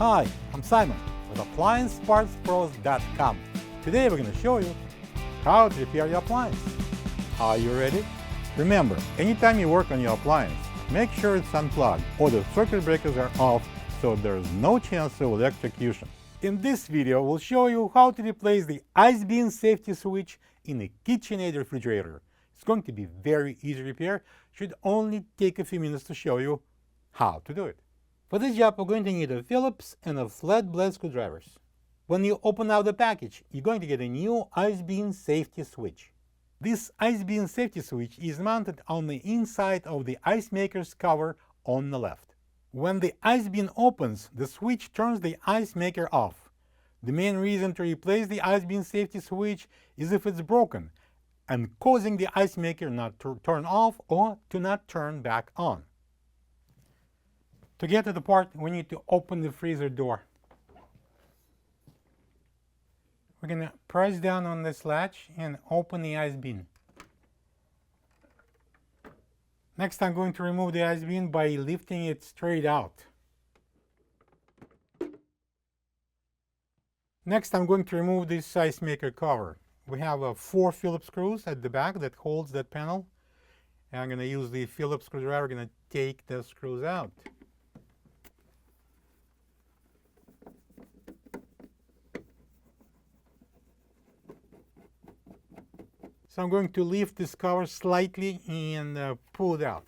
Hi, I'm Simon with AppliancePartsPros.com. Today we're going to show you how to repair your appliance. Are you ready? Remember, anytime you work on your appliance, make sure it's unplugged or the circuit breakers are off so there's no chance of electrocution. In this video, we'll show you how to replace the ice bin safety switch in a KitchenAid refrigerator. It's going to be very easy repair. Should only take a few minutes to show you how to do it. For this job, we're going to need a Phillips and a flat blade screwdrivers. When you open out the package, you're going to get a new ice bin safety switch. This ice bin safety switch is mounted on the inside of the ice maker's cover on the left. When the ice bin opens, the switch turns the ice maker off. The main reason to replace the ice bin safety switch is if it's broken and causing the ice maker not to turn off or to not turn back on. To get to the part, we need to open the freezer door. We're going to press down on this latch and open the ice bin. Next, I'm going to remove the ice bin by lifting it straight out. Next, I'm going to remove this ice maker cover. We have 4 Phillips screws at the back that holds that panel. And I'm going to use the Phillips screwdriver. I'm going to take the screws out. So I'm going to lift this cover slightly and pull it out.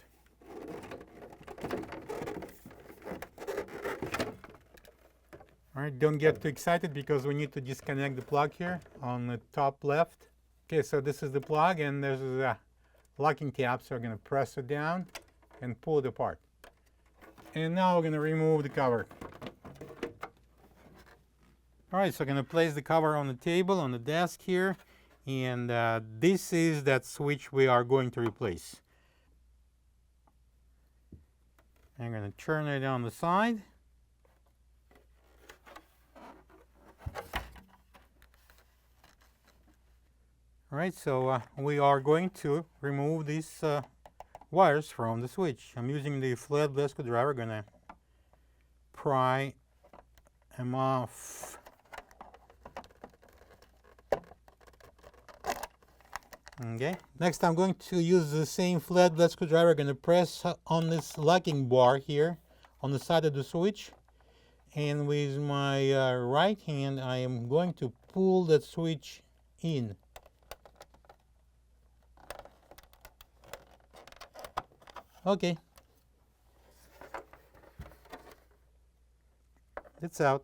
All right, don't get too excited because we need to disconnect the plug here on the top left. Okay, so this is the plug and there's a locking tab, so I'm going to press it down and pull it apart. And now we're going to remove the cover. All right, so I'm going to place the cover on the table, on the desk here. And this is that switch we are going to replace. I'm going to turn it on the side. All right, so we are going to remove these wires from the switch. I'm using the flat blade screwdriver, going to pry them off. Okay, next I'm going to use the same flat blade screwdriver. I'm going to press on this locking bar here on the side of the switch. And with my right hand, I am going to pull that switch in. Okay. It's out.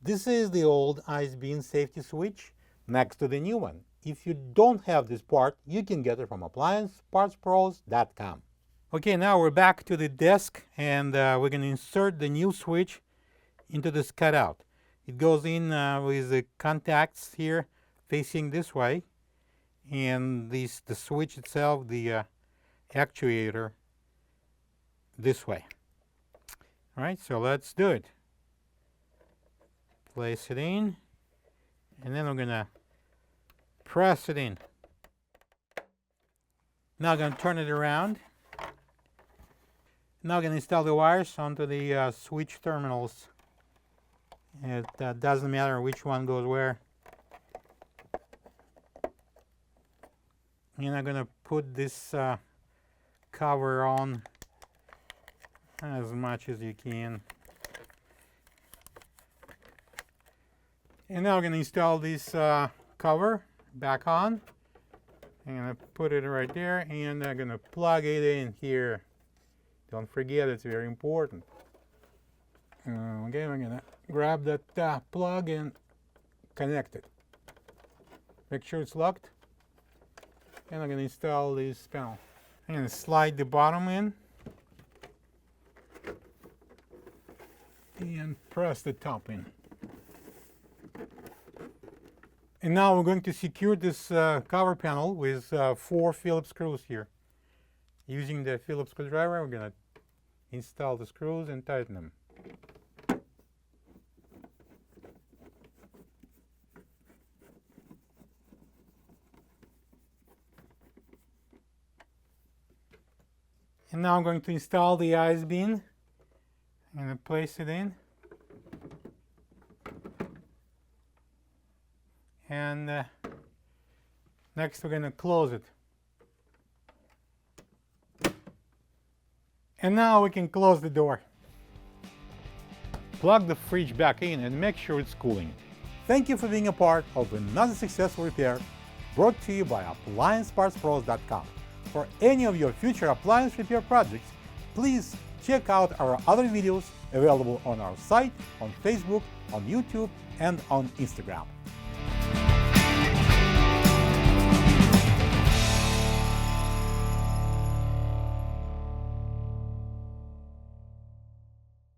This is the old ice bin safety switch next to the new one. If you don't have this part, you can get it from AppliancePartsPros.com. Okay, now we're back to the desk and we're going to insert the new switch into this cutout. It goes in with the contacts here facing this way, and the switch itself, the actuator, this way. All right, so let's do it. Place it in, and then we're going to press it in. Now I'm going to turn it around. Now I'm going to install the wires onto the switch terminals. It doesn't matter which one goes where. And I'm going to put this cover on as much as you can. And now I'm going to install this cover back on. I'm going to put it right there and I'm going to plug it in here. Don't forget, it's very important. Okay, I'm going to grab that plug and connect it. Make sure it's locked. And I'm going to install this panel. I'm going to slide the bottom in and press the top in. And now we're going to secure this cover panel with 4 Phillips screws here. Using the Phillips screwdriver, we're going to install the screws and tighten them. And now I'm going to install the ice bin. I'm going to place it in. And next we're going to close it. And now we can close the door. Plug the fridge back in and make sure it's cooling. Thank you for being a part of another successful repair brought to you by AppliancePartsPros.com. For any of your future appliance repair projects, please check out our other videos available on our site, on Facebook, on YouTube, and on Instagram.